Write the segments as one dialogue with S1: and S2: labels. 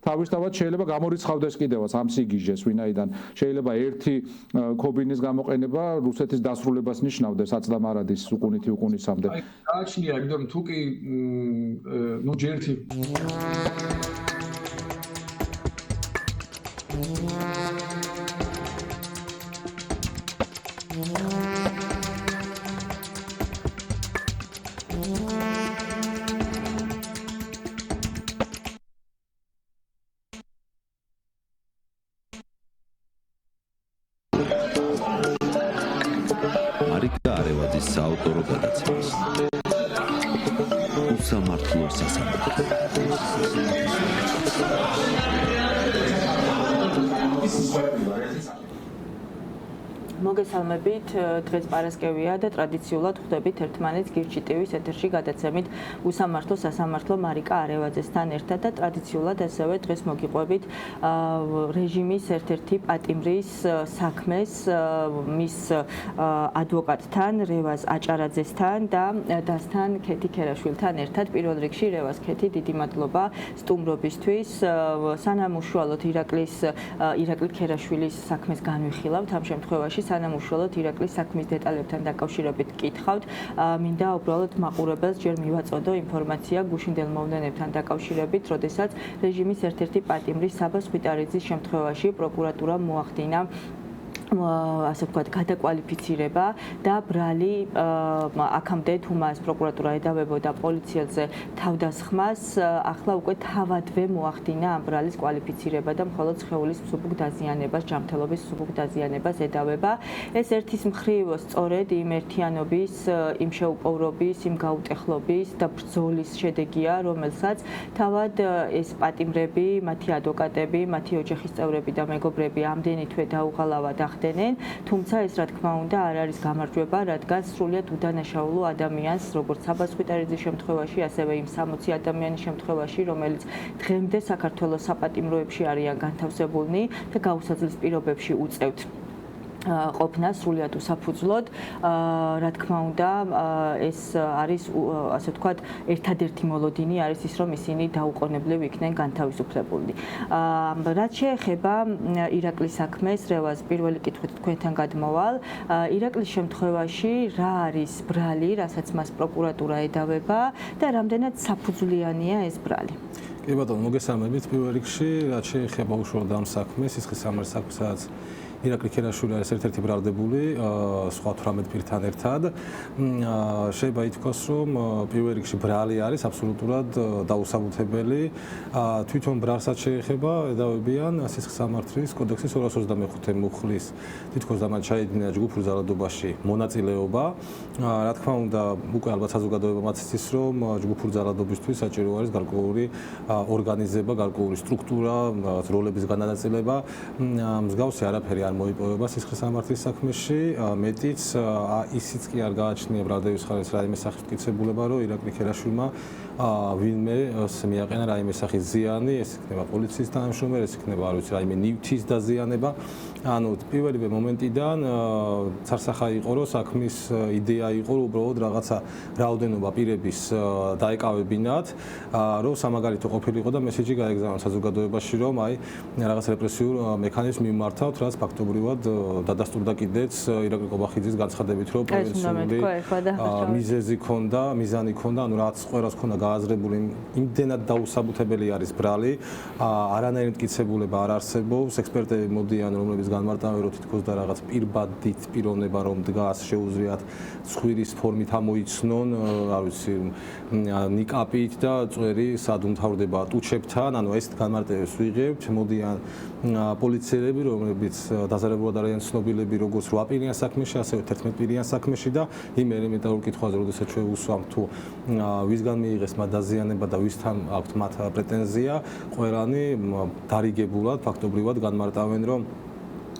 S1: თავისთავად შეიძლება გამორიცხავდეს კიდევაც ამ სიგიჟეს, ვინაიდან შეიძლება ერთი ქობინის გამოყენება რუსეთის დასრულებას ნიშნავდეს საწლამარადის უკუნითი უკუნისამდე.
S2: გააჩნია, იმიტომ თუ კი ნუ ჯერ ერთი
S3: მარიკა არევაძის საავტორო გადაცემის უსამართლო სასამართლო
S4: მოგესალმებით, დღეს პარასკევია და ტრადიციულად ხვდებით ერთმანეთს გირჩი ტივის ეთერში გადაცემით უსამართლო სასამართლო მარიკა არევაძესთან ერთად და ტრადიციულად ასევე დღეს მოგიყვებით რეჟიმის ერთ-ერთი პატიმრის საქმეს მის ადვოკატთან რევაზ აჭარაძესთან და დასთან ქეთი ქერაშვილთან ერთად. პირველ რიგში რევაზ ქეთი, დიდი მადლობა სტუმრობისთვის. სანამ უშუალოდ ირაკლი ქერაშვილის საქმეს განვიხილავთ ამ შემთხვევაში სანამ უშუალოდ ირაკლის საქმის დეტალებთან დაკავშირებით გკითხავთ, მინდა უბრალოდ მაყურებელს ჯერ მივაწოდო ინფორმაცია გუშინდელ მოვლენებთან დაკავშირებით, როდესაც რეჟიმის ერთ-ერთი პატიმრის საბა სვიტარიძის შემთხვევაში პროკურატურამ მოახდინა ასე ვთქვათ, გადაკვალიფიცირება და ბრალი აქამდე თუ მას პროკურატურა ედავებოდა პოლიციელზე თავდასხმას, ახლა უკვე თავადვე მოახდინა ამ ბრალის კვალიფიცირება და მხოლოდ სხეულის მსუბუქ დაზიანებას, ჯანმრთელობის მსუბუქ დაზიანებას ედავება. ეს ერთის მხრივ სწორედ იმ ერთიანობის, იმ შეუპოვრობის, იმ გაუტეხლობის და ბრძოლის შედეგია, რომელსაც თავად ეს პატიმრები, მათი ადვოკატები, მათი ოჯახის წევრები და მეგობრები ამდენი თვე დაუღალავად თუმცა ეს რა თქმა უნდა არ არის გამარჯვება, რადგან სრულიად უდანაშაულო ადამიანს, როგორც საბა სვიტარიძის შემთხვევაში, ასევე იმ 60 ადამიანის შემთხვევაში, რომელიც დღემდე საქართველოს საპატიმროებში არიან განთავსებულნი და გაუსაძლის პირობებში უწევთ ყოფნა სრულიად უსაფუძვლოდ. რა თქმა უნდა, ეს არის ასე ვთქვათ, ერთადერთი მოლოდინი არის ის, რომ ისინი დაუყოვნებლივ იქნენ განთავისუფლებულნი. რაც შეეხება ირაკლის საქმეს, რევაზ პირველი კითხვით თქვენთან გადმოვალ. ირაკლის შემთხვევაში რა არის ბრალი, რასაც მას პროკურატურა ედავება და რამდენად საფუძვლიანია ეს ბრალი?
S5: კი ბატონო, მოგესალმებით პირველ რიგში, რაც შეეხება უშუალოდ ამ საქმეს, სისხლის სამართლის საქმესაც ირაკლი ქერაშვილი არის ერთ-ერთი ბრალდებული სხვა 18 პირთან ერთად. შეიძლება ითქვას, რომ პირველ რიგში ბრალი არის აბსოლუტურად დაუსაბუთებელი. თვითონ ბრალსაც შეეხება ედავებიან სისხლის სამართლის კოდექსის 225 მუხლის თითქოს დამან ჩაედინა ჯგუფურ ძალადობაში მონაწილეობა. რა თქმა უნდა, უკვე ალბათ საზოგადოება მაცის, რომ ჯგუფურ ძალადობისთვის საჭირო არის გარკვეული ორგანიზება, გარკვეული სტრუქტურა, როლების განაწილება. მსგავსი არაფერი არ მოიპოვება სისხლის სამართლის საქმეში, მეტიც ისიც კი არ გააჩნია ბრალდების ხარეს რაიმე სახის მტკიცებულება, რომ ირაკლი ქერაშვილმა ვინმე მიაყენა რაიმე სახის ზიანი, ეს იქნება პოლიციის თანამშრომელი, ეს იქნება არ ვიცი რაიმე ნივთის დაზიანება. ანუ პირველივე მომენტიდან ცარცახა იყო, რომ საქმის იდეა იყო, რომ უბრალოდ რაღაცა რაოდენობა პირების დაეკავებინათ, რომ სამაგალითო ყოფილიყო და მესიჯი გაეგზავნათ საზოგადოებაში, რომ აი რაღაც რეპრესიულ მექანიზმს მიმართავთ, რაც ფაქტობრივად დადასტურდა კიდეც ირაკლი ყობახიძის განცხადებით, რომ პროვინციული მიზანი ქონდა, ანუ რაც ყველას ქონდა გააზრებული, იმდენად დაუსაბუთებელი არის ბრალი, არანაირი მტკიცებულება არ არსებობს, ექსპერტები მოდიან, რომლებიც განმარტავენ, რომ თითქოს და რაღაც პირბადით პიროვნება რომ დგას, შეუძლიათ ცხვირის ფორმით ამოიცნონ, არ ვიცი, ნიკაპით და წვერი სად უმთავრდება ტუჩებთან, ანუ ეს განმარტებებს ვიღებთ, მოდიან პოლიციელები, რომლებიც დაზარებულად არიან ცნობილები, როგორც 8 პირიან საქმეში, ასევე 11 პირიან საქმეში და იმ ელემენტარულ კითხვაზე, როდესაც ჩვენ ვუსვამთ თუ ვისგან მიიღეს მათ დაზიანება და ვისთან აქვთ მათ პრეტენზია, ყველანი დარიგებულად, ფაქტობრივად განმარტავენ, რომ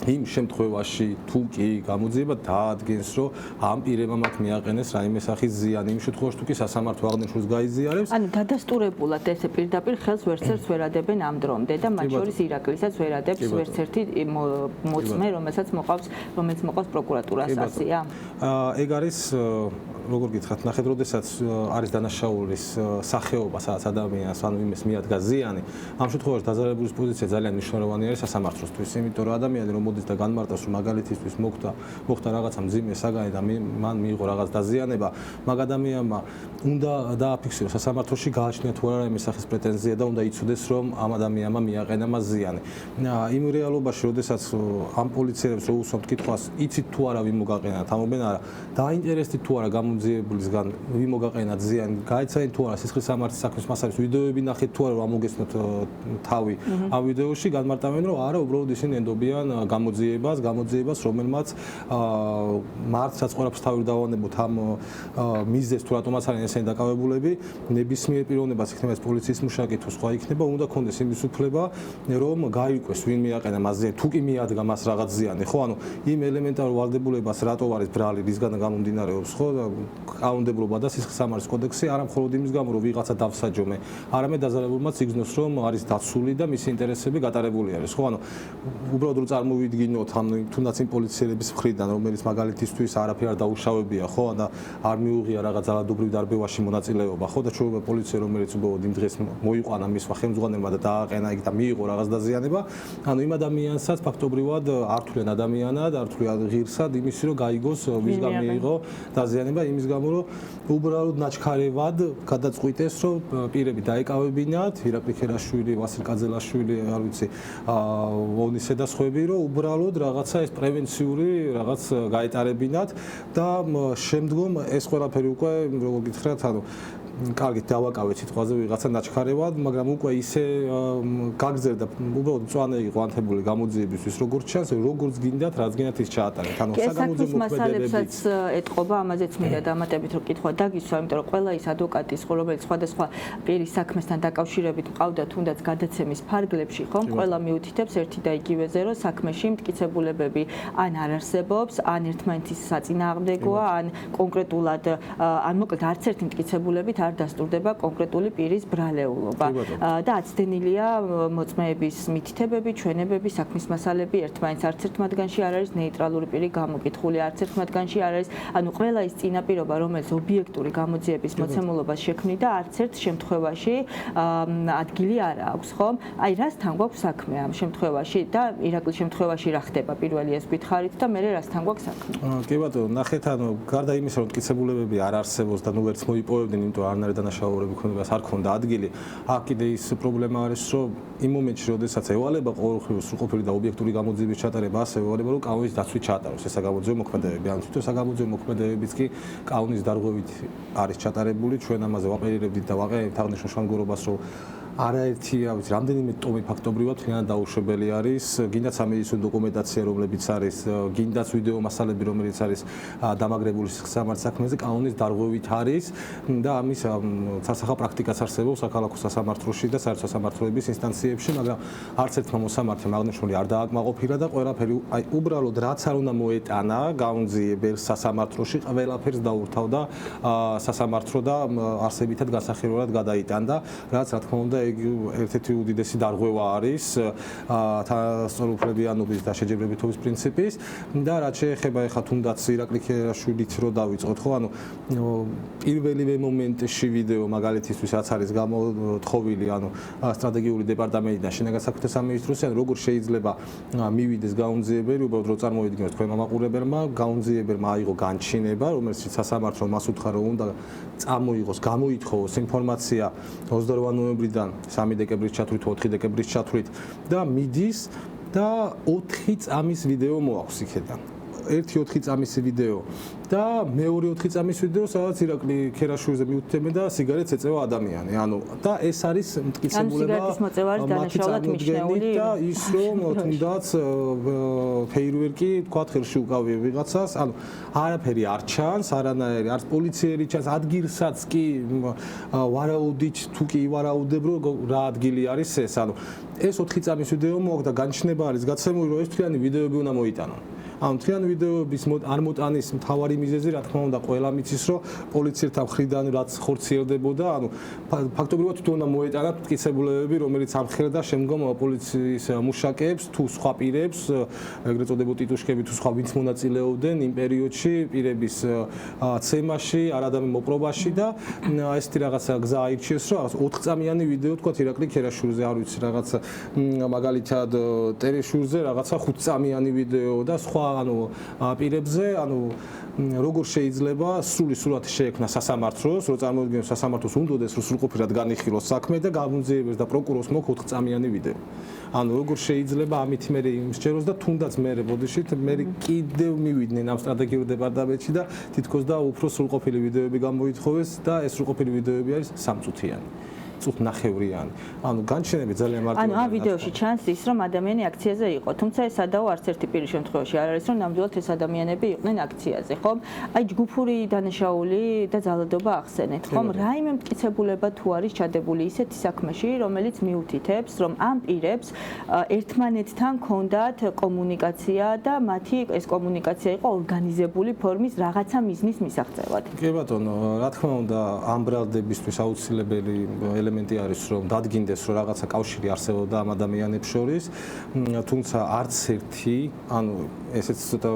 S5: იმ შემთხვევაში თუ კი გამოძიება დაადგენს, რომ ამ პირებმა მათ მიაყენეს რაიმე სახის ზიანი, იმ შემთხვევაში თუ კი სასამართლო აღნიშნულს გაიზიარებს.
S4: ანუ დადასტურებულად ესე პირდაპირ ხელს ვერცერთს ვერ ადებენ ამ დრომდე და მათ შორის ირაკლისაც ვერ ადებს ვერცერთი მოწმე, რომელიც მოყავს პროკურატურას ასია.
S5: ეგ არის როგორ გითხრათ, ნახეთ, როდესაც არის დანაშაულის სახეობა, სადაც ადამიანს ანუ იმის მიადგა ზიანი, ამ შემთხვევაში დაზარალებულის პოზიცია ძალიან მნიშვნელოვანი არის სასამართლოსთვის, იმიტომ რომ ადამიანი რომ მოდის და განმარტავს, რომ მაგალითისთვის მოხდა რაღაცა მძიმე საგანი და მან მიიღო რაღაც დაზიანება, მაგ ადამიანმა უნდა დააფიქსიროს სასამართლოში, გააჩნია თუ არა რაიმე სახის პრეტენზია და უნდა იცოდეს, რომ ამ ადამიანმა მიაყენა მას ზიანი. იმ რეალობაში, როდესაც ამ პოლიციერებს რო უსვამთ კითხვას, იცით თუ არა ვინ მოგაყენა, თამობენ არა, დაინტერესდით თუ არა გამოძიებულისგან ვინ მოგაყენათ ზიანი, გაიცანით თუ არა სისხლის სამართლის საქმის მასალის ვიდეოები ნახეთ თუ არა რომ ამოგესმოთ თავი ამ ვიდეოში, განმარტავენ რომ არა, უბრალოდ ისინი ენდობიან გამოძიებას, რომელმაც მართლაც ყველაფერს თავი დავანებოთ ამ მიზეზს თუ რატომაც არიან ესენი დაკავებულები, ნებისმიერ პიროვნებას იქნება ეს პოლიციის მუშაკი თუ სხვა იქნება, უნდა კონდეს იმის უფლება, რომ გაიკვეს ვინ მიაყენა მას ზიანი, თუ კი მიადგა მას რაღაც ზიანი, ხო, ანუ იმ ელემენტარულ ვალდებულებას რატო არის ბრალი, რისგან გამომდინარეობს, ხო, კანონმდებლობა და სისხლის სამართლის კოდექსი არა მხოლოდ იმის გამო, რომ ვიღაცა დავსაჯომე, არამედ დაზარალებულმაც იგრძნოს, რომ არის დაცული და მისი ინტერესები გატარებული არის, ხო, ანუ უბრალოდ რომ წარმოვიდგინოთ ამ თუნდაც იმ პოლიციერების მხრიდან, რომელიც მაგალითისთვის არაფერ არ დაუშავებია, ხო, და არ მიუღია რაღაც ძალადობრივ დარბევაში მონაწილეობა, ხო, და ჩვეულებრივ პოლიცია, რომელიც უბრალოდ იმ დღეს მოიყვანა მისვა ხელმძღვანელმა და დააყენა იქ და მიიღო რაღაც დაზიანება, ანუ იმ ადამიანსაც ფაქტობრივად არ თვლიან ადამიანად, არ თვლიან ღირსად იმისი, რომ გაიგოს ვისგან მიიღო დაზიანება, იმის გამო, რომ უბრალოდ ნაჩქარევად გადაწყვიტეს, რომ პირები დაეკავებინათ, ირაკლი ქერაშვილი, ვასილ კაძელაშვილი, არ ვიცი, ონისე და სხვები, რომ უბრალოდ რაღაცა ეს პრევენციული რაღაც გაეტარებინათ და შემდგომ ეს ყველაფერი უკვე როგორ გითხრათ, ანუ კარგით დავაკავეთ სიტყვაზე ვიღაცა ნაჩქარევად, მაგრამ უკვე ისე გაგზერდა უბრალოდ მწვანე იყო ანთებული გამოძიებისთვის, როგორც ჩანს, როგორც გინდათ, რაც გინდათ ის ჩაატარეთ. ანუ
S4: საგამოძიებო მასალებსაც ეთყობა, ამაზეც მინდა დამატებით რომ კითხვა დაგისვა, იმიტომ რომ ყველა ის ადვოკატის, რომელიც სხვადასხვა პირის საქმესთან დაკავშირებით მყავდა თუნდაც გადაცემის ფარგლებში, ხომ, ყველა მიუთითებს ერთი და იგივეზე, რომ საქმეში მტკიცებულებები ან არ არსებობს, ან ერთმანეთის საწინააღმდეგოა, ან კონკრეტულად, ან მოკლედ არც ერთი მტკიცებულებით არ დასტურდება კონკრეტული პირის ბრალეულობა და აცდენილია მოწმეების მითითებები, ჩვენებები, საქმის მასალები, ერთმანეთს არც ერთ მათგანში არ არის ნეიტრალური პირი გამოკითხული, არც ერთ მათგანში არ არის, ანუ ყველა ის წინაპირობა, რომელიც ობიექტური გამოძიების მოცემულობას შექმნიდა, არც ერთ შემთხვევაში ადგილი არ აქვს, ხომ? აი რასთან გვაქვს საქმე ამ შემთხვევაში და ირაკლის შემთხვევაში რა ხდება პირველი ეს გითხარით და მე რასთან გვაქვს საქმე?
S5: კი ბატონო, ნახეთ, ანუ გარდა იმისა, რომ მტკიცებულებები არ არსებობს და ნუ ვერც მოიპოვებდნენ, იმიტომ რომ არნაირი დანაშაულები ქონებას არ ქონდა ადგილი. აქ კიდე ის პრობლემა არის, რომ იმ მომენტში, როდესაც ევალება ყოველდღიური სრულყოფილი და ობიექტური გამოძიების ჩატარება, ასე ევალება, რომ კანონის დაცვით ჩაატაროს ეს საგამოძიებო მოქმედებები. ან თვითონ საგამოძიებო მოქმედებებიც კი კანონის დარღვევით არის ჩატარებული. ჩვენ ამაზე ვაყენებდით და ვაყენებთ აღნიშნულ შანგურობას, რომ არაერთი, რა ვიცი, რამდენიმე ტომი ფაქტობრივად თლიანად დაუშვებელი არის, გინდაც სამედიცინო დოკუმენტაცია, რომლებიც არის, გინდაც ვიდეო მასალები, რომელიც არის დამაგრებული სისხლის სამართლის საქმეზე, კანონის დარღვევით არის და ამის სასახა პრაქტიკაც არსებობს საქალაქო სასამართლოში და საერთო სასამართლოების ინსტანციებში, მაგრამ არც ერთმა მოსამართლემ აღნიშნული არ დააკმაყოფილა და ყველაფერი, აი უბრალოდ რაც არ უნდა მოეტანა გამძიებელს სასამართლოში, ყველაფერს დაურთავდა სასამართლო და არსებითად გასახიერებლად გადაიტანდა, რაც რა თქმა უნდა ერთ-ერთი უდიდესი დარღვევა არის თანასწორუფლებიანობის და შეჯიბრებითობის პრინციპის და რაც შეეხება ეხლა თუნდაც ირაკლი ქერაშვილით რო დავიწყოთ, ხო, ანუ პირველივე მომენტში ვიდეო მაგალითისთვის რაც არის გამოთხოვილი, ანუ სტრატეგიული დეპარტამენტიდან შინაგან საქმეთა სამინისტროსთან, როგორ შეიძლება მივიდეს გაუნძიებელი, უბრალოდ რო წარმოვიდგინოთ თქვენ მამაყურებელმა, გაუნძიებელმა აიღო განჩინება, რომელიც სასამართლო მას უთხრა, რომ უნდა წამოიღოს, გამოითხოვოს ინფორმაცია 28 ნოემბრიდან 3 დეკემბრის ჩათვლით, 4 დეკემბრის ჩათვლით და მიდის და 4 წამის ვიდეო მოაქვს იქიდან. ერთი 4 წამის ვიდეო და მეორე 4 წამის ვიდეო, სადაც ირაკლი ქერაშვილზე მიუთითებენ და სიგარეტს ეწევა ადამიანი. და ეს არის მტკიცებულება მათი წარმოდგენით და ის რომ თუნდაც ფეირვერკი თქვა ხელში უკავია ვიღაცას, არაფერი არ ჩანს, არანაირი არც პოლიციელი ჩანს, ადგილსაც კი ვარაუდით თუ კი ვარაუდებ რომ რა ადგილი არის ეს, ეს 4 წამის ვიდეო მოაქვს და განჩნება არის გაცემული რომ ეს თლიანი ვიდეოები უნდა მოიტანონ. თლიანი ვიდეოების არ მოტანის მთავარი მიზეზი რა თქმა უნდა ყველა მიცის რომ პოლიციელთა მხრიდან რაც ხორციელდებოდა, ფაქტობრივად თვითონ უნდა მოეტანათ მტკიცებულებები, რომელიც ამხელდა შემდგომ პოლიციის მუშაკებს თუ სხვა პირებს, ეგრეთ წოდებულ ტიტუშკები თუ სხვა ვინც მონაწილეობდნენ იმ პერიოდში პირების ცემაში, არადამე მოპრობაში და ესეთი რაღაცა გზა აირჩიეს რომ 4 წამიანი ვიდეო თქვა ირაკლი ქერაშვილზე, არ ვიცი რაღაცა მაგალითად ტერეშურზე რაღაცა 5 წამიანი ვიდეო და სხვა პირებზე, როგორ შეიძლება სრული სურათი შეექმნა სასამართლოს, რომ წარმოიდგინოს სასამართლოს უნდოდეს რომ სრულყოფილად განიხილოს საქმე და გამომძიებელს და პროკურორს მოაქვს 4 წამიანი ვიდეო. როგორ შეიძლება ამით მე იმსჯეროს და თუნდაც მე ბოდიშით მე კიდევ მივიდნენ ამ სტრატეგიულ დეპარტამენტში და თითქოს და უფრო სრულყოფილი ვიდეოები გამოითხოვეს და ეს სრულყოფილი ვიდეოები არის 3 წუთიანი. წუთ ნახევრიანი. განჩენები ძალიან მარტივია.
S4: ამ ვიდეოში ჩანს ის, რომ ადამიანი აქციაზე იყო, თუმცა ეს სადაო არც ერთი პირის შემთხვევაში არ არის, რომ ნამდვილად ეს ადამიანები იყვნენ აქციაზე, ხო? ჯგუფური დანაშაული და ძალადობა ახსენეთ, ხო? რაიმე მტკიცებულება თუ არის ჩადებული ისეთი საქმეში, რომელიც მიუთითებს, რომ ამ პირებს ერთმანეთთან ჰქონდათ კომუნიკაცია და მათი ეს კომუნიკაცია იყო ორგანიზებული ფორმის რაღაცა მიზნის მისაღწევად.
S5: კი ბატონო, რა თქმა უნდა, ამ ბრალდებისთვის აუცილებელი ელემენტი არის რომ დადგინდეს რომ რაღაცა კავშირი არსებობდა ამ ადამიანებს შორის, თუმცა არც ერთი, ესეც ცოტა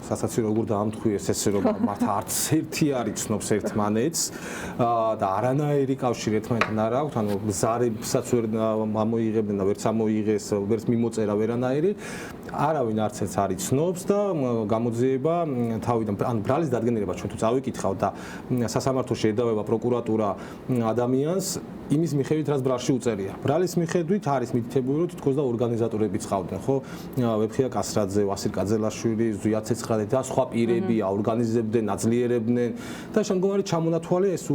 S5: სასაცილო როგორ დაამთხვიეს ესე რომ მათ არც ერთი არ იცნობს ერთმანეთს და არანაირი კავშირი ერთმანეთთან არ აქვს, ზარებსაც ვერ ამოიღებდნენ და ვერც ამოიღეს, ვერც მიმოწერა ვერანაირი, არავინ არც ერთს არ იცნობს და გამოძიება თავიდან ბრალის დადგენილება ჩვენ თუ წავიკითხავთ და სასამართლოში ედავება პროკურატურა ადამიანს იმის მიხედვით რაც ბრალში უწერია. ბრალის მიხედვით არის მითითებული რომ თითქოს და ორგანიზატორები ცხავდნენ, ხო? ვეფხია კასრაძე, ვასილ კაძელაშვილი, ზვია ცეცხლაძე და სხვა პირები აორგანიზებდნენ, აძლიერებდნენ და შემდგომი ჩამონათვალე ეს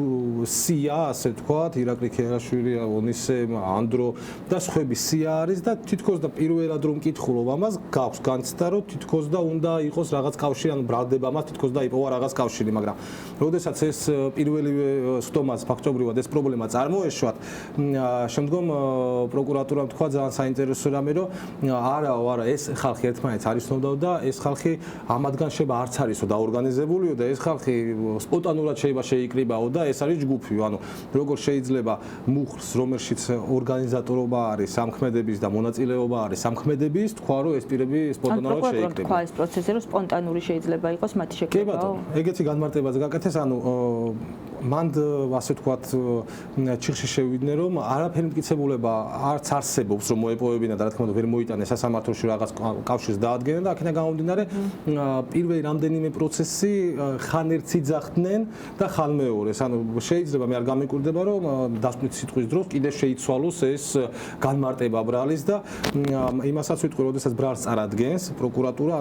S5: სია, ასე ვთქვათ, ირაკლი ქერაშვილი, ონისე, ანდრო და სხვები სია არის და თითქოს და პირველად რომ მკითხულობ ამას, გაქვს განცდა რომ თითქოს და უნდა იყოს რაღაც კავშირი, ბრალდება მას თითქოს და იპოვა რაღაც კავშირი, მაგრამ როდესაც ეს პირველივე სტომას ფაქტობრივად ეს პრობლემა წარმოეშვა შემდგომ პროკურატურამ თქვა ძალიან საინტერესო რამე რომ არა ეს ხალხი ერთმანეთს არ იცნობდა და ეს ხალხი ამადგან შეიძლება არც არისო დაორგანიზებულიო და ეს ხალხი სპონტანურად შეიძლება შეიკრიბაო და ეს არის ჯგუფი, როგორ შეიძლება მუხლს რომელშიც ორგანიზატორობა არის სამქმედების და მონაწილეობა არის სამქმედების თქვა რომ ეს პირები სპონტანურად შეიკრიბა.
S4: თქვა ეს პროცესი რომ სპონტანური შეიძლება იყოს მათი შეკრება.
S5: კი ბატონო, ეგეთი განმარტებაც გაკეთეს, მანდ ასე ვთქვათ ჩიხში შევიდნენ რომ არაფერი მტკიცებულება არც არსებობს რომ მოეპოვებინა და რა თქმა უნდა ვერ მოიტანეს სასამართლოში რაღაც კავშირს დაადგენენ და აქედან გამომდინარე პირველი რამდენიმე პროცესი ხან ერთს იძახდნენ და ხან მეორეს. შეიძლება მე არ გამიკვირდება რომ დასკვნით სიტყვის დროს კიდე შეიცვალოს ეს განმარტება ბრალის და იმასაც ვიტყვი როდესაც ბრალს წარადგენს პროკურატურა,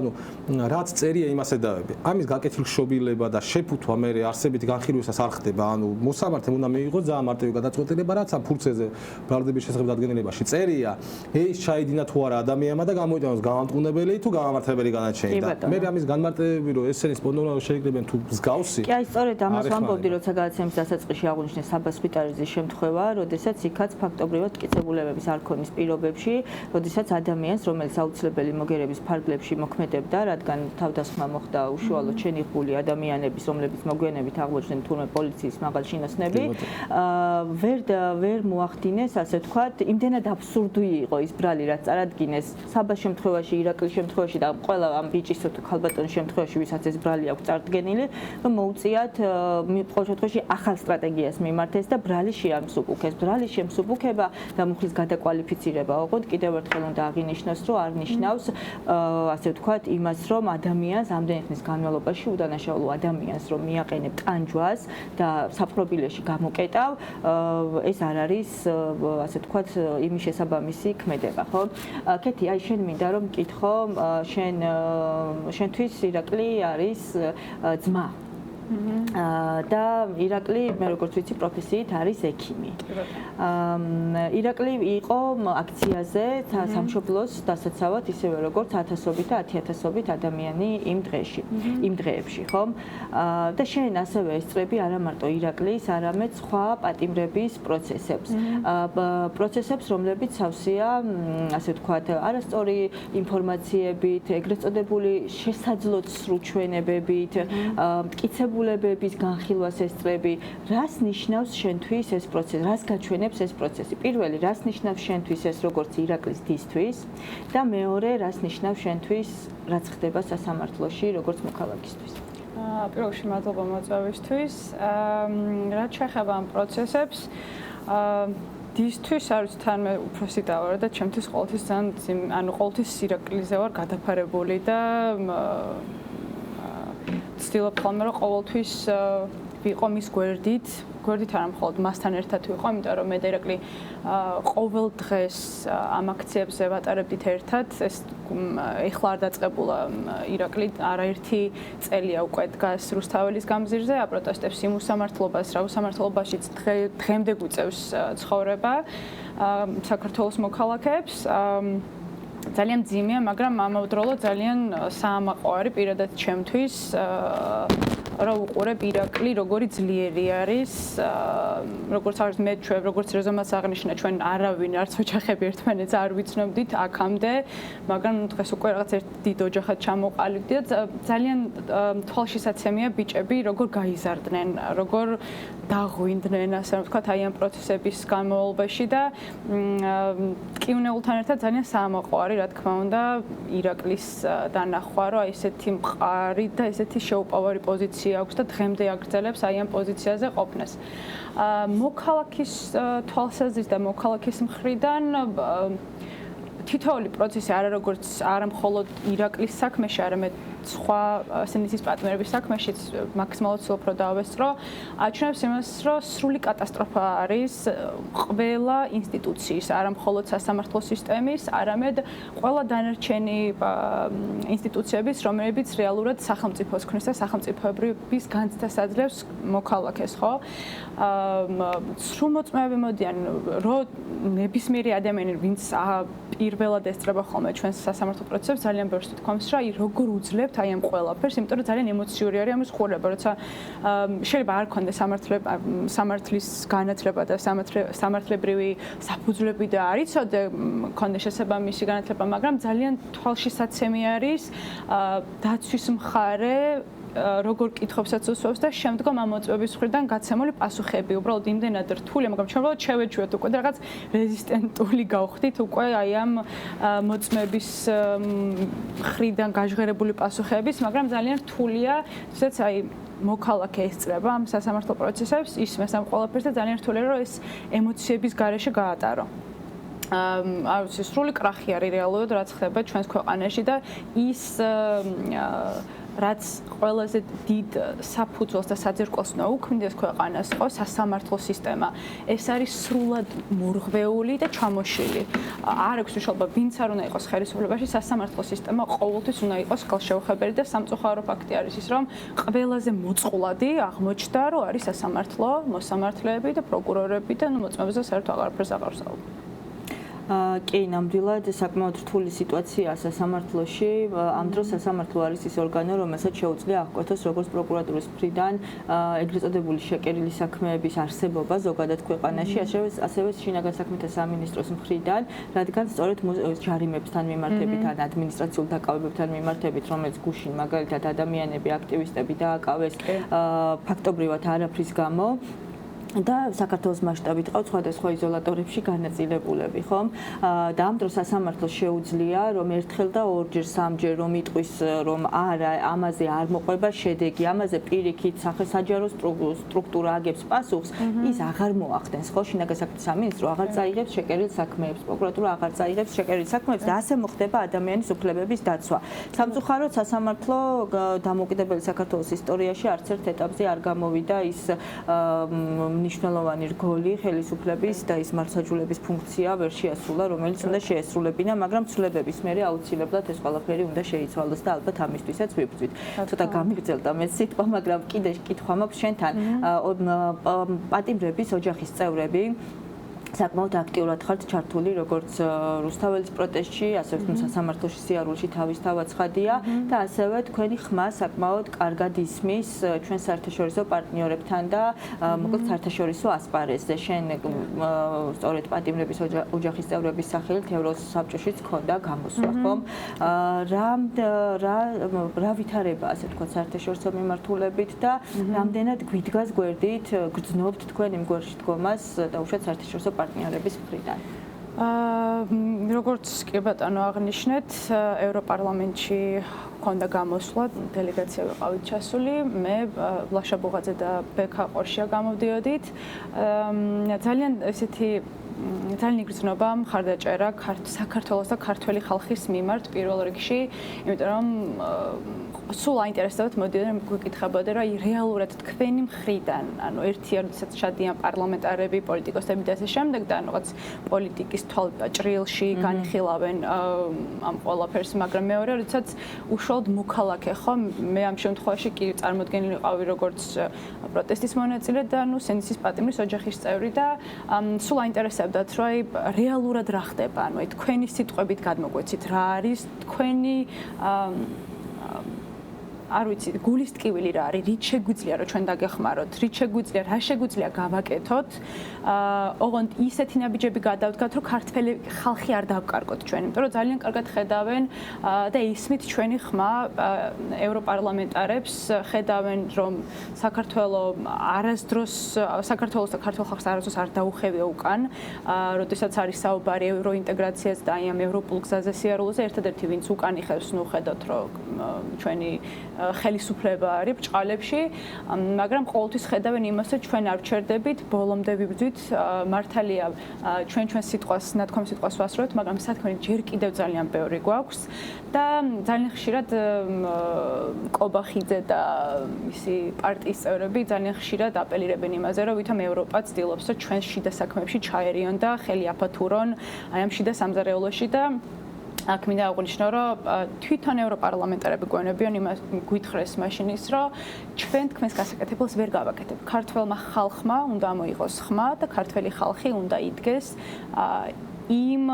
S5: რაც წერია იმას ედავები. ამის გაკეთილშობილება და შეფუთვა მე არსებითი განხილვისას არ ხდება. მოსამართლემ უნდა მიიღოს ძალიან მარტივი გადაწყვეტილება, რაც ამ ფურცეზე ბრალდების შესახებ დადგენილებაში წერია, ეს ჩაიდინა თუ არა ადამიანმა და გამოიტანოს გამამტყუნებელი თუ გამამართლებელი განაჩენი და მე ამის განმარტებები რომ ესენი სპონტანურად შეიკრიბნენ თუ მსგავსი.
S4: კი, აი სწორედ ამას ვამბობდი, როცა გადაცემის დასაწყისში აღვნიშნეს საბას სპიტალიძის შემთხვევა, როდესაც იქაც ფაქტობრივად მტკიცებულებების არ ქონის პირობებში, როდესაც ადამიანს, რომელიც აუცილებელი მოგერების ფარგლებში მოქმედებდა, რადგან თავდასხმა მოხდა უშუალოდ შენიღბული ადამიანების, რომლებიც მოგვიანებით აღმოჩნდნენ თურმე პოლიციის მაღალ შინოსნები, ვერ მოახდინეს, ასე ვთქვათ, იმდენად აბსურდი იყო ის ბრალი, რაც წარადგინეს საბას შემთხვევაში, ირაკლის შემთხვევაში და ყველა ამ ბიჭის თუ ქალბატონის შემთხვევაში, ვისაც ეს ბრალი აქვს წარდგენილი, რომ მოუწიათ ყოველ შემთხვევაში ახალ სტრატეგიას მიმართეს და ბრალი შეამსუბუქეს. ბრალის შემსუბუქება და მუხლის გადაკვალიფიცირება, ოღონდ კიდევ ერთხელ უნდა აღინიშნოს, რომ არ ნიშნავს, ასე ვთქვათ, იმას, რომ ადამიანს ამდენი ხნის განმავლობაში უდანაშაულო ადამიანს რომ მიაყენებ ტანჯვას და საპყრობილეში გამოკეტავ, ეს არ არის, ასე ვთქვათ, იმის შესაბამისი ქმედება, ხო? კეთი, აი შენ მინდა რომ მკითხო, შენთვის ირაკლი არის ძმა. და ირაკლი მე როგორც ვიცი პროფესიით არის ექიმი. ირაკლი იყო აქციაზე სამშობლოს დასაცავად ისევე როგორც 1000-ობით და 10000-ობით ადამიანი იმ დღეებში, ხო? და შენ ასევე ესწრები არა მარტო ირაკლის, არამედ სხვა პატიმრების პროცესებს. პროცესებს, რომლებიც სავსეა, ასე ვთქვათ, არასწორი ინფორმაციებით, ეგრეთ წოდებული შესაძლოც სრულჩვენებებით, მტკიცებულებების განხილვას ესწრები. რას ნიშნავს შენთვის ეს პროცესი? რას გაჩვენებს ეს პროცესი? პირველი, რას ნიშნავს შენთვის ეს როგორც ირაკლის დისთვის და მეორე, რას ნიშნავს შენთვის, რაც ხდება სასამართლოში როგორც მოქალაქისთვის?
S6: პირველ რიგში მადლობა მოწვევისთვის. რაც შეეხება ამ პროცესებს, დისთვის არის თან მე უფროსი დავარ და ჩემთვის ყოველთვის ძალიან ყოველთვის ირაკლიზე ვარ გადაფარებული და ვცდილობ ხოლმე რომ ყოველთვის ვიყო მის გვერდით არა მხოლოდ მასთან ერთად ვიყო, იმიტომ რომ მე და ირაკლი ყოველ დღეს ამ აქციებზე ვატარებდით ერთად. ეს ეხლა არ დაწყებულა ირაკლი არაერთი წელია უკვე დგას რუსთაველის გამზირზე, აპროტესტებს იმ უსამართლობას, რა უსამართლობაშიც დღემდე გვიწევს ცხოვრება საქართველოს მოქალაქეებს. ძალიან მძიმეა, მაგრამ ამავდროულად ძალიან საამაყო არის პირადად ჩემთვის რომ უყურებ ირაკლი როგორი ძლიერი არის, როგორც არის მე ჩვენ, როგორც რეზომას აღნიშნა ჩვენ არავინ არც ოჯახები ერთმანეთს არ ვიცნობდით აქამდე, მაგრამ დღეს უკვე რაღაც ერთ დიდ ოჯახად ჩამოყალიბდი და ძალიან თვალშისაცემია ბიჭები როგორ გაიზარდნენ, როგორ დაღვინდნენ, ასე ვთქვათ, აი ამ პროცესების განმავლობაში და ტკივნეულთან ერთად ძალიან საამაყო არის, რა თქმა უნდა, ირაკლის დანახვა, რომ აი ესეთი მყარი და ესეთი შეუპოვარი პოზიცია აქვს და დღემდე აგრძელებს აი ამ პოზიციაზე ყოფნას. მოქალაქის თვალსაზრისით და მოქალაქის მხრიდან თითოეული პროცესი არა მხოლოდ ირაკლის საქმეში, არამედ სხვა სინდისის პარტნიორების საქმეშიც მაქსიმალურად ვცდილობ რომ დავესწრო, აჩვენებს იმას, რომ სრული კატასტროფა არის ყველა ინსტიტუციის, არა მხოლოდ სასამართლო სისტემის, არამედ ყველა დანარჩენი ინსტიტუციების, რომლებიც რეალურად სახელმწიფოს ქმნის და სახელმწიფოების განცდას აძლევს მოქალაქეს, ხო? სრულმოწმეები მოდიან, რომ ნებისმიერი ადამიანი, ვინც პირველად ესწრება ხოლმე ჩვენს სასამართლო პროცესებს, ძალიან ბევრს თვითქონს, რომ აი როგორ უძლებთ აი ამ ყველაფერს, იმიტომ რომ ძალიან ემოციური არის ამის ყურება, როცა შეიძლება არ ქონდეს სამართლის განათლება და სამართლებრივი საფუძვლები და არ იცოდე ქონდეს შესაბამისი განათლება, მაგრამ ძალიან თვალშისაცემი არის დაცვის მხარე როგორ კითხვებსაც უსვამს და შემდგომ ამ მოწვევის მხრიდან გაცემული პასუხები უბრალოდ იმდენად რთულია, მაგრამ ჩვენ უბრალოდ შევეჩვევთ უკვე და რაღაც რეზისტენტული გავხდით უკვე აი ამ მოწმების მხრიდან გაჟღერებული პასუხების, მაგრამ ძალიან რთულია, თუმცა აი მოქალაქე ესწრება ამ სასამართლო პროცესებს, ისმეს ამ ყველაფერს და ძალიან რთულია რომ ეს ემოციების გარეშე გაატარო. არ ვიცი, სრული კრახი არის რეალურად რაც ხდება ჩვენს ქვეყანაში და ის რაც ყველაზე დიდ საფუძველს და საძირკველს უნდა უქმნიდეს ქვეყანას, ხო, სასამართლო სისტემა. ეს არის სრულად მორღვეული და ჩამოშლილი. არ აქვს მნიშვნელობა, ვინც არ უნდა იყოს ხელისუფლებაში, სასამართლო სისტემა ყოველთვის უნდა იყოს ხელშეუხებელი და სამწუხარო ფაქტი არის ის, რომ ყველაზე მოწყვლადი აღმოჩნდა, რომ არის სასამართლო, მოსამართლეები და პროკურორები და მოწმეებზე საერთოდ აღარაფერს აღარ ვსაუბრობ.
S4: კი, ნამდვილად საკმაოდ რთული სიტუაციაა სასამართლოში. ამ დროს სასამართლო არის ის ორგანო, რომელსაც შეუძლია აღკვეთოს როგორც პროკურატურის მხრიდან ეგრეთ წოდებული შეკერილი საქმეების არსებობა ზოგადად ქვეყანაში, ასევე შინაგან საქმეთა სამინისტროს მხრიდან, რადგან სწორედ ჯარიმებთან მიმართებით ან ადმინისტრაციულ დაკავებებთან მიმართებით, რომელიც გუშინ მაგალითად ადამიანები, აქტივისტები დააკავეს ფაქტობრივად არაფრის გამო. და საქართველოს მასშტაბით ყავს სხვადასხვა იზოლატორებში განაწილებულები, ხომ? და ამ დროს სასამართლოს შეუძლია, რომ ერთხელ და ორჯერ, სამჯერ რომ იტყვის, რომ არა, ამაზე არ მოყვება შედეგი, ამაზე პირიქით სახელმწიფო სტრუქტურა აგებს პასუხს, ის აღარ მოახდენს, ხო? შინაგან საქმეთა სამინისტრო აღარ წაიღებს შეკერილ საქმეებს, პროკურატურა აღარ წაიღებს შეკერილ საქმეებს და ასე მოხდება ადამიანის უფლებების დაცვა. სამწუხაროდ სასამართლო დამოუკიდებელი საქართველოს ისტორიაში არც ერთ ეტაპზე არ გამოვიდა ის მნიშვნელოვანი რგოლი ხელისუფლების და ის მართლმსაჯულების ფუნქცია ვერ შეასრულა, რომელიც უნდა შეესრულებინა, მაგრამ ცვლილებების მერე აუცილებლად ეს ყველაფერი უნდა შეიცვალოს და ალბათ ამისთვისაც ვიბრძვით. ცოტა გამიგრძელდა მე სიტყვა, მაგრამ კიდე კითხვა მაქვს შენთან. პატიმრების ოჯახის წევრები საკმაოდ აქტიურად ხართ ჩართული როგორც რუსთაველის პროტესტში, ასევე სასამართლოში სიარულში თავისთავად ცხადია და ასევე თქვენი ხმა საკმაოდ კარგად ისმის ჩვენ საერთაშორისო პარტნიორებთან და მოკლედ საერთაშორისო ასპარეზზე. შენ სწორედ პატიმრების ოჯახის წევრების სახელით ევროსაბჭოშიც ქონდა გამოსვლა, ხომ? რა ვითარება ასე თქვა საერთაშორისო მიმართულებით და რამდენად გვიდგას გვერდით გრძნობთ თქვენ იმ გვერდში დგომას და უშუალოდ საერთაშორისო პარტნიორების მხრიდან.
S6: როგორც კი ბატონო აღნიშნეთ, ევროპარლამენტში ქონდა გამოსვლა, დელეგაცია ვიყავით ჩასული, მე ლაშა ბუღაძე და ბექა ყორშია გამოვდიოდით. ძალიან ესეთი ძალიან იგრძნობა მხარდაჭერა საქართველოს და ქართველი ხალხის მიმართ პირველ რიგში, იმიტომ რომ სულ აინტერესებდათ მოდიოდან გვიკითხებოდა რა რეალურად თქვენი მხრიდან, ანუ ერთიაროდესაც ჩადიან პარლამენტარები, პოლიტიკოსები და ასე შემდეგ და რაღაც პოლიტიკის ჭრილში განიხილავენ ამ ყველაფერს, მაგრამ მეორე როდესაც უშუალოდ მოქალაქე ხო, მე ამ შემთხვევაში კი წარმოდგენილი ვიყავი როგორც პროტესტის მონაწილე და ნუ სენსის პატიმრის ოჯახის წევრი და სულ აინტერესებდათ რა რეალურად რა ხდება, ანუ თქვენი სიტყვებით გადმოგვეცით რა არის თქვენი არ ვიცი, გულის ტკივილი რა არის, რით შეგვიძლია რომ ჩვენ დაგეხმაროთ, რით შეგვიძლია, რა შეგვიძლია გავაკეთოთ, ოღონდ ისეთი ნაბიჯები გადავდგათ, რომ ქართველი ხალხი არ დავკარგოთ ჩვენ, იმიტომ რომ ძალიან კარგად ხედავენ და ისმით ჩვენი ხმა ევროპარლამენტარებს, ხედავენ რომ საქართველოს და ქართულ ხალხს არასდროს არ დაუხევია უკან, როდესაც არის საუბარი ევროინტეგრაციაზე და აი ამ ევროპულ გზაზე სიარულზე, ერთადერთი ვინც უკან იხევს, ნუ ხედავთ რომ ჩვენი ხელისუფლება არის ბრჭყალებში, მაგრამ ყოველთვის ხედავენ იმას, რომ ჩვენ არ ვჩერდებით, ბოლომდე ვიბრძვით, მართალია ჩვენ სიტყვას, ნათქვამ სიტყვას ვასრულებთ, მაგრამ სათქმელი ჯერ კიდევ ძალიან ბევრი გვაქვს და ძალიან ხშირად კობახიძე და მისი პარტიის წევრები ძალიან ხშირად აპელირებენ იმაზე, რომ ვითომ ევროპა ცდილობს, რომ ჩვენ შიდა საქმეებში ჩაერიონ და ხელი აფათურონ აი ამ შიდა სამზარეულოში და აქ მინდა აღვნიშნო, რომ თვითონ ევროპარლამენტარები გვენებიან იმას გვითხრეს მაშინ ის, რომ ჩვენ თქვენს გასაკეთებელს ვერ გავაკეთებ. ქართველმა ხალხმა უნდა მოიღოს ხმა და ქართველი ხალხი უნდა იდგეს იმ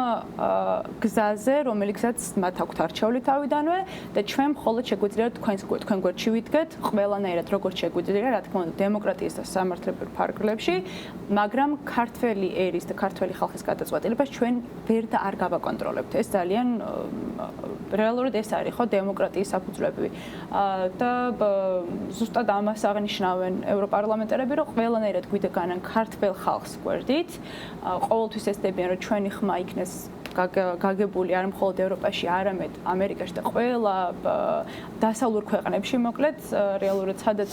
S6: გზაზე, რომელიცაც მათ აქვთ არჩეული თავიდანვე და ჩვენ მხოლოდ შეგვიძლია თქვენ გვერდში ვიდგეთ, ყველანაირად როგორც შეგვიძლია, რა თქმა უნდა, დემოკრატიის და სამართლებრივ ფარგლებში, მაგრამ ქართველი ერის და ქართველი ხალხის გადაწყვეტილებას ჩვენ ვერ და არ გავაკონტროლებთ. ეს ძალიან რეალურად ეს არის ხო დემოკრატიის საფუძვლები და ზუსტად ამას აღნიშნავენ ევროპარლამენტარები, რომ ყველანაირად გვიდგანან ქართველ ხალხს გვერდით, ყოველთვის ესწრებიან, რომ ჩვენი ხმა იქნეს გაგებული არ მხოლოდ ევროპაში, არამედ ამერიკაში და ყველა დასავლურ ქვეყნებში, მოკლედ რეალურად სადაც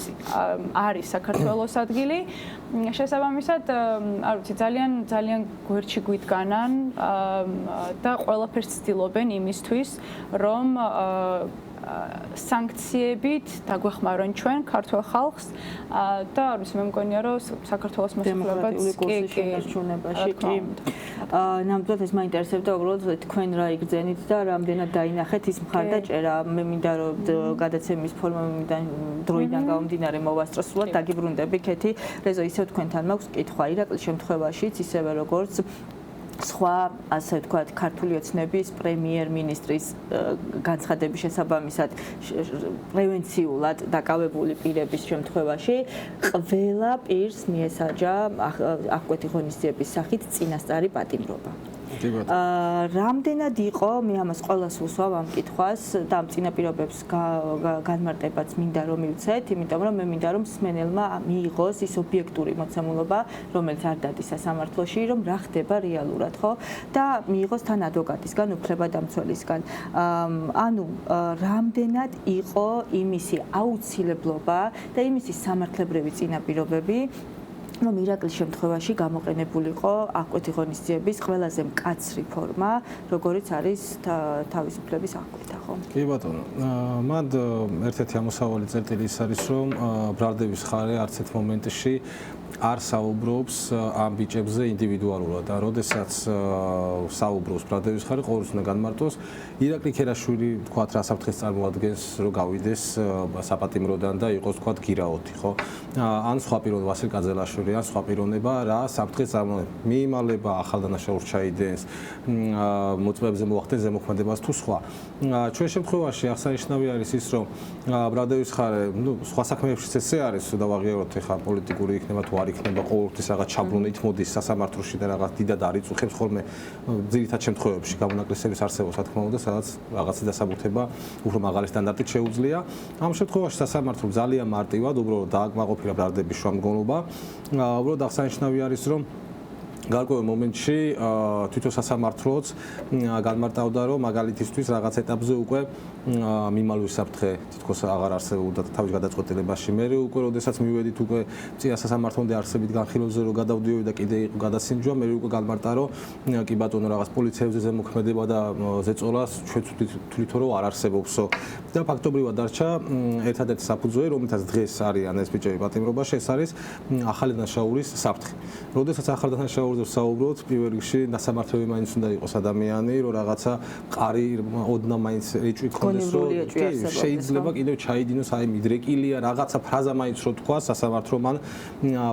S6: არის საქართველოს ადგილი. შესაბამისად, არ ვიცი, ძალიან გვერდში გვიდგანან და ყველაფერს ცდილობენ იმისთვის, რომ სანქციებით დაგვეხმარონ ჩვენ ქართულ ხალხს და არ ვიცი, მე მგონია რომ საქართველოს მოსახლეობაც კი
S4: ნამდვილად ეს მაინტერესებდა უბრალოდ თქვენ რა იგრძენით და რამდენად დაინახეთ ის მხარდაჭერა. მე მინდა რომ გადაცემის ფორმიდან დროიდან გამომდინარე მოვასწროს დაგიბრუნდები ქეთი რეზო ისევ თქვენთან მაქვს კითხვა ირაკლის შემთხვევაშიც ისევე როგორც სხვა ასე ვთქვათ ქართული ოცნების პრემიერ-მინისტრის განცხადების შესაბამისად პრევენციულად დაკავებული პირების შემთხვევაში ყველა პირს მიესაჯა აღკვეთი ღონისძიების სახით წინასწარი პატიმრობა. რამდენად იყო, მე ამას ყველას ვუსვავ ამ კითხვას და ამ წინაპირობებს განმარტებაც მინდა რომ მივცეთ, იმიტომ რომ მე მინდა რომ მსმენელმა მიიღოს ის ობიექტური მოცემულობა, რომელიც არ დადის სასამართლოში, რომ რა ხდება რეალურად, ხო? და მიიღოს თან ადვოკატისგან, უფლებადამცველისგან. ანუ რამდენად იყო იმისი აუცილებლობა და იმისი სამართლებრივი წინაპირობები რომ ირაკლის შემთხვევაში გამოყენებულიყო აღკვეთი ღონისძიების ყველაზე მკაცრი ფორმა, როგორიც არის თავისუფლების აღკვეთა, ხო?
S5: კი ბატონო. მან ერთ-ერთი ამოსავალი წერტილი ის არის, რომ ბრალდების ხარე არც ერთ მომენტში არ საუბრობს ამ ბიჭებზე ინდივიდუალურად და როდესაც საუბრობს ბრალდების ხარე ყოველთვის უნდა განმარტოს ირაკლი ქერაშვილი თქვათ რა საფრთხეს წარმოადგენს რომ გავიდეს საპატიმროდან და იყოს თქვათ გირაოთი ხო ან სხვა პიროვნება ვასილ კაძელაშვილი ან სხვა პიროვნება რა საფრთხეს წარმოადგენს მიიმალება ახალდანაშაულს ჩაიდენს მოწმეებზე მოახდენს ზემოქმედებას თუ სხვა ჩვენ შემთხვევაში აღსანიშნავი არის ის რომ ბრალდების ხარე სხვა საქმეებშიც ესე არის და ვაღიაროთ ეხა პოლიტიკური იქნება თუ არ იქნება ყოველთვის რაღაც ჩაბრუნებით მოდის სასამართლოში და რაღაც დიდად არიწუხებს ხოლმე ძირითად შემთხვევებში გამონაკლისების არსებობს რა თქმა უნდა სადაც რაღაცის დასაბუთება უფრო მაღალი სტანდარტით შეუძლია ამ შემთხვევაში სასამართლო ძალიან მარტივად უბრალოდ დააკმაყოფილა ბრალდების შუამდგომლობა უბრალოდ აღსანიშნავი არის რომ გარკვეულ მომენტში თვითონ სასამართლოც განმარტავდა რომ მაგალითისთვის რაღაც ეტაპზე უკვე მიმალვის საფრთხე თითქოს აღარ არსებობდა თავის გადაწყვეტილებაში მე უკვე როდესაც მივედით უკვე წინა სასამართლომდე არსებით განხილვაზე რომ გადავდიოდი და კიდე იყო გადასინჯვა მე უკვე განმარტა რომ კი ბატონო რაღაც პოლიციებზე ზემოქმედება და ზეწოლას ჩვენ თვითონ რომ არ არსებობსო და ფაქტობრივად დარჩა ერთადერთი საფუძველი რომელთაც დღეს არიან ეს ბიჭები პატიმრობაში ეს არის ახალი დანაშაულის საფრთხე როდესაც ახალი დანაშაული საუბრობთ პირველ რიგში სასამართლოები მაინც უნდა იყოს ადამიანი რომ რაღაცა მყარი ოდნა მაინც ეჭვი ქონდეს რომ შეიძლება კიდევ ჩაიდინოს აი მიდრეკილია რაღაცა ფრაზა მაინც რო თქვა სასამართლომ ან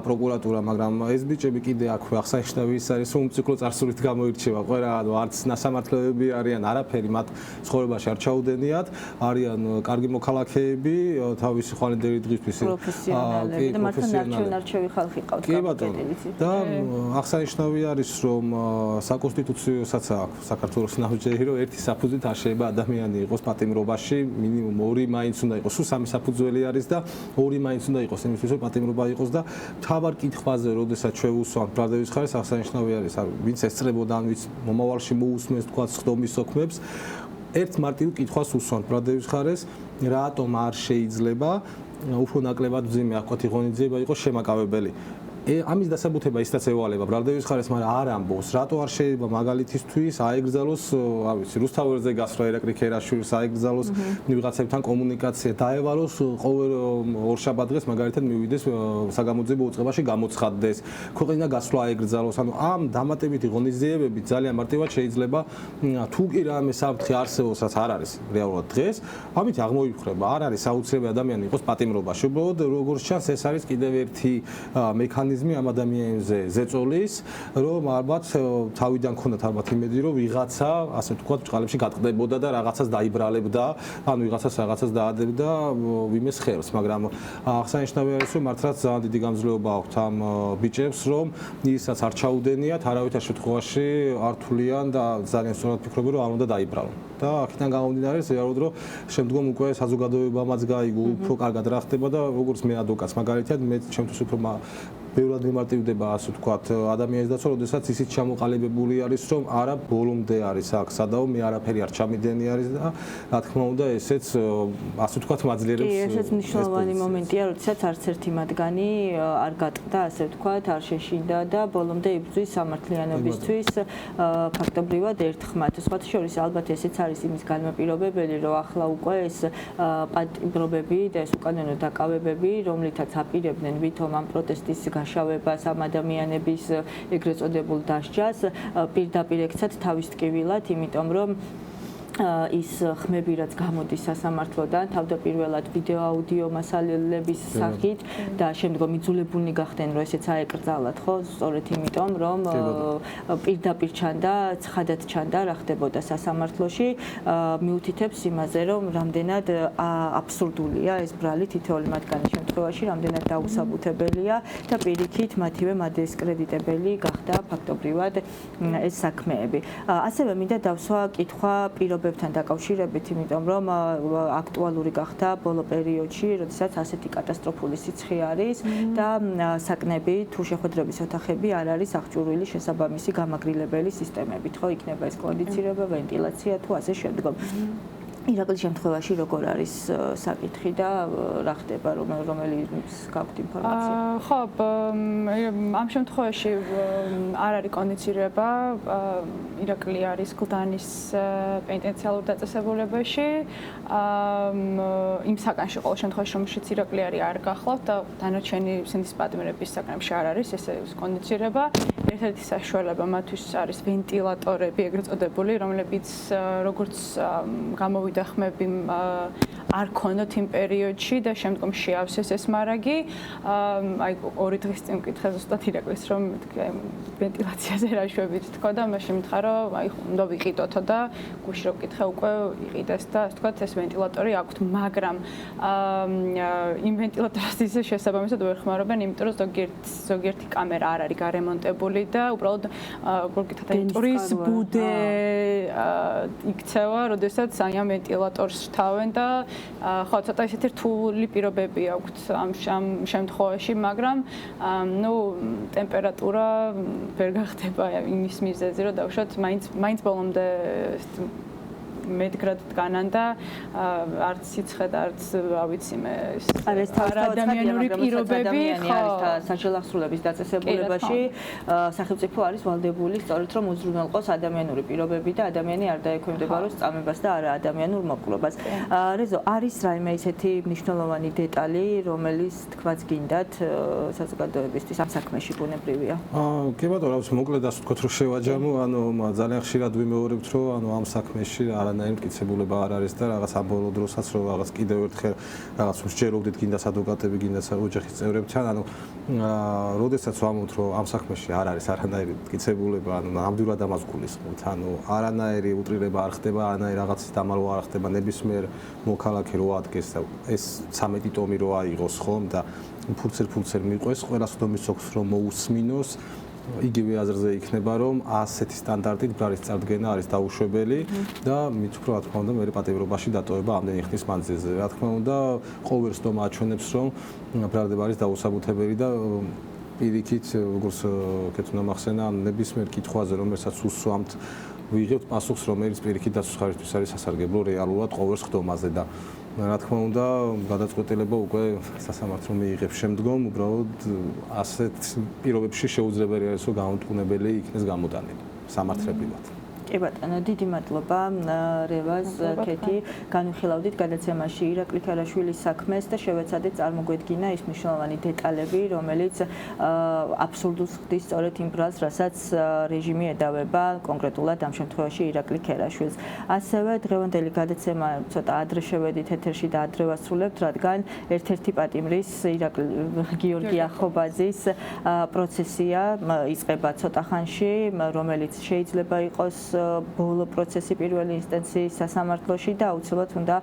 S5: პროკურატურა მაგრამ ეს ბიჭები კიდე აქვე აღსანიშნავი ის არის რომ უმციკლო წარსულით გამოირჩევა ყველა არც სასამართლოები არიან არაფერი მათ ცხოვრებაში არ ჩაუდენიათ არიან კარგი მოქალაქეები თავისი ხვალინდელი დღისთვის
S4: პროფესიონალები და მართლა ნარჩევი ხალხი ყავთ
S5: და აღსანიშნავი არის რომ საკონსტიტუციოსაც აქვს საქართველოს ნაბიჯი რომ ერთი საფუძვლით არ შეიძლება ადამიანი იყოს პატიმრობაში მინიმუმ ორი მაინც უნდა იყოს სულ სამი საფუძველი არის და ორი მაინც უნდა იყოს იმისთვის რომ პატიმრობა იყოს და თავარ კითხვაზე როდესაც ჩვენ ვუსვამთ ბრალდების ხარეს აღსანიშნავი არის ვინც ესწრებოდა ან ვინც მომავალში მოусმენს თქვა სხდომის სოქმებს ერთ მარტივ კითხვას უსვამთ ბრალდების ხარეს რატომ არ შეიძლება უფრო ნაკლებად მძიმე აღკვეთი ღონისძიება იყოს შემაკავებელი ამის დასაბუთება ისაც ევალება ბრალდების ხარეს, მაგრამ არ ამბობს, რატო არ შეიძლება მაგალითისთვის აეგრძალოს, რა ვიცი, რუსთაველზე გასვლა ირაკლი ქერაშვილს აეგრძალოს ვიღაცებთან კომუნიკაცია, დაევალოს ყოველ ორშაბათ დღეს მაგალითად მივიდეს საგამოძიებო უწყებაში გამოცხადდეს, ქვეყნიდან გასვლა აეგრძალოს, ანუ ამ დამატებითი ღონისძიებები ძალიან მარტივად შეიძლება თუ კი რამე საფრთხე არსებობსაც არ არის რეალურად დღეს, ამით აღმოიფხრება, არ არის აუცილებელი ადამიანი იყოს პატიმრობაში, უბრალოდ როგორც ჩანს ეს არის კიდევ ერთი მექანიზმი ამ ადამიანზე ზეწოლის, რომ ალბათ თავიდან ქონდათ ალბათ იმედი, რომ ვიღაცა, ასე ვთქვათ, ჭყალებში გატყდებოდა და რაღაცას დაიბრალებდა, ან ვიღაცას რაღაცას დაადებდა ვიმეს ხელს, მაგრამ აღსანიშნავი არის, რომ მართლაც ძალიან დიდი გამძლეობა აქვთ ამ ბიჭებს, რომ ისაც არ ჩაუდენიათ, არავითარ შემთხვევაში არ თვლიან და ძალიან სწორად ფიქრობენ, რომ არ უნდა დაიბრალონ. და აქედან გამომდინარე, რეალურად რომ შემდგომ უკვე საზოგადოებამაც გაიგო, უფრო კარგად რა ხდება და როგორც მე ადვოკატს, მაგალითად, მე ჩემთვის უფრო ბევრად მიმარტივდება, ასე ვთქვათ, ადამიანის დაცვა, როდესაც ისიც ჩამოყალიბებული არის, რომ არა ბოლომდე არის აქ სადაო, მე არაფერი არ ჩამიდენი არის და რა თქმა უნდა, ესეც ასე ვთქვათ, მაძლიერებს.
S4: კი, ესეც მნიშვნელოვანი მომენტია, როდესაც არც ერთი მათგანი არ გატყდა, ასე ვთქვათ, არ შეშინდა და ბოლომდე იბრძვის სამართლიანობისთვის ფაქტობრივად ერთხმად. სხვათა შორის ალბათ ესეც არის იმის განმაპირობებელი, რომ ახლა უკვე ეს პატიმრობები და ეს უკანონო დაკავებები, რომლითაც აპირებდნენ ვითომ ამ პროტესტის გაშავებას ამ ადამიანების ეგრეთ წოდებულ დასჯას პირდაპირ ექცათ თავის ტკივილად, იმიტომ რომ ის ხმები რაც გამოდის სასამართლოდან თავდაპირველად ვიდეო აუდიო მასალების სახით და შემდგომ იძულებულნი გახდნენ რომ ესეც აეკრძალათ ხო სწორედ იმიტომ რომ პირდაპირ ჩანდა ცხადად ჩანდა რა ხდებოდა სასამართლოში მიუთითებს იმაზე რომ რამდენად აბსურდულია ეს ბრალი თითოეული მათგანის შემთხვევაში რამდენად დაუსაბუთებელია და პირიქით მათივე მადისკრედიტებელი გახდა ფაქტობრივად ეს საქმეები ასევე მინდა დავსვა კითხვა პირობებთან დაკავშირებით, იმიტომ რომ აქტუალური გახდა ბოლო პერიოდში, როდესაც ასეთი კატასტროფული სიცხე არის და საკნები თუ შეხვედრების ოთახები არ არის აღჭურვილი შესაბამისი გამაგრილებელი სისტემებით, ხო, იქნება ეს კონდიცირება, ვენტილაცია თუ ასე შემდგომ. ირაკლის შემთხვევაში როგორ არის საკითხი და რა ხდება, რომელიც გაქვთ ინფორმაცია?
S6: ხო, ამ შემთხვევაში არ არის კონდიცირება. ირაკლი არის გლდანის პენტენციალურ დაწესებულებაში. იმ საკანში ყოველ შემთხვევაში რომელშიც ირაკლი არის არ გახლავთ და დანარჩენი სინდის პატიმრების საკანში არ არის ესე კონდიცირება. ერთ-ერთი საშუალება მათთვის არის ვენტილატორები, ეგრეთ წოდებული, რომლებიც როგორც გამოვიდა ხმები არ ქონდათ იმ პერიოდში და შემდგომ შეავსეს ეს მარაგი. აი 2 დღის წინ მკითხე ზუსტად ირაკლის რომ ვენტილაციაზე რა შვებით თქვა და მაშინ მითხრა რომ აი უნდა ვიყიდოთო და გუშინ რომ მკითხე უკვე იყიდეს და ასე ვთქვათ ეს ვენტილატორი აქვთ, მაგრამ იმ ვენტილატორს ისე შესაბამისად ვერ ხმარობენ, იმიტომ რომ ზოგიერთი კამერა არ არის გარემონტებული და უბრალოდ გოგითად აი ტურის ბუდე იქცევა, როდესაც აი ამ ვენტილატორს თავენ და ხო ცოტა ისეთი რთული პირობები აქვთ ამ შემთხვევაში, მაგრამ ნუ ტემპერატურა ვერ გახდება იმის მიზეზი, რომ დავუშვათ მაინც ბოლომდე მედგრად დგანან და არც სიცხე და არც ავიცი მე
S4: ეს ადამიანური პირობები
S6: ხო
S4: საჯელახსრულების დაწესებულებაში სახელმწიფო არის ვალდებული სწორედ რომ უზრუნველყოს ადამიანური პირობები და ადამიანი არ დაექვემდებაროს წამებას და არა ადამიანურ მოკვლობას. რეზო არის რაიმე ისეთი მნიშვნელოვანი დეტალი, რომელიც თქვაც გინდათ საზოგადოებისთვის ამ საქმეში ბუნებრივია?
S5: კი ბატონო, რა ვიცი, მოკლედ ასე ვთქვათ, რომ შევაჯამო, ანუ ძალიან ხშირად ვიმეორებთ, რომ ანუ ამ საქმეში არანაირი მტკიცებულება არ არის და რაღაც ამ ბოლო დროსაც რომ რაღაც კიდევ ერთხელ რაღაც მსჯელობდით გინდა ადვოკატები, გინდა ოჯახის წევრებთან, ანუ როდესაც ვამბობთ, რომ ამ საქმეში არ არის არანაირი მტკიცებულება, ანუ ნამდვილად ამას გულისხმობთ, ანუ არანაირი უტრირება არ ხდება, არანაირი რაღაცის დამალვა არ ხდება, ნებისმიერ მოქალაქე რო ადგეს და ეს 13 ტომი რო აიღოს ხომ და ფურცელ მიყვეს, ყველას რომ მისოქს რომ მოусმინოს იგივე აზრზე იქნება რომ ასეთი სტანდარტით ბრალის წარდგენა არის დაუშვებელი და მით უფრო რა თქმა უნდა მე პატიმრობაში დატოვება ამდენი ხნის მანძილზე. რა თქმა უნდა ყოველს რომ აჩვენებს რომ ბრალდება არის დაუსაბუთებელი და პირიქით როგორც კეთნა მახსენა ნებისმიერ კითხვაზე რომელსაც უსვამთ ვიღებთ პასუხს რომელიც პირიქით დასახარისთვის არის სასარგებლო რეალურად ყოველს ხდომაზე და რა თქმა უნდა გადაწყვეტილება უკვე სასამართლო მიიღებს შემდგომ უბრალოდ ასეთ პირობებში შეუძლებელი არის რომ გაუნტყუნებელი იქნეს გამოტანილი სამართლებრივად.
S4: კი ბატონო, დიდი მადლობა რევაზ, კეთი, განვიხილავდით გადაცემაში ირაკლი ქარაშვილის საქმეს და შევეცადეთ წარმოგვედგინა ის მნიშვნელოვანი დეტალები, რომელიც აბსურდულს ხდის სწორედ იმ ბრალს, რასაც რეჟიმი ედავება კონკრეტულად ამ შემთხვევაში ირაკლი ქარაშვილს. ასევე დღევანდელი გადაცემა ცოტა ადრე შევედით ეთერში და ადრე ვასრულებთ, რადგან ერთ-ერთი პატიმრის ირაკლი გიორგი ახობაძის პროცესია იწყება ცოტა ხანში, რომელიც შეიძლება იყოს ბოლო პროცესი პირველი ინსტანციის სასამართლოში და აუცილებლად უნდა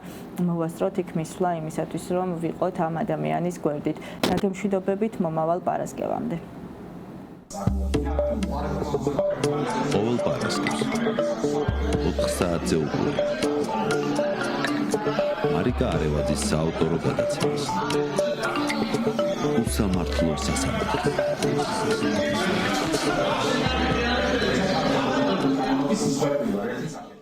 S4: მოვასწროთ იქ მისვლა იმისათვის რომ ვიყოთ ამ ადამიანის გვერდით. დაგემშვიდობებით მომავალ პარასკევამდე.
S3: ყოველ პარასკევს 4 საათზე უკული მარიკა არევაძის საავტორო გადაცემას უსამართლო სასამართლო.
S7: This is where we are.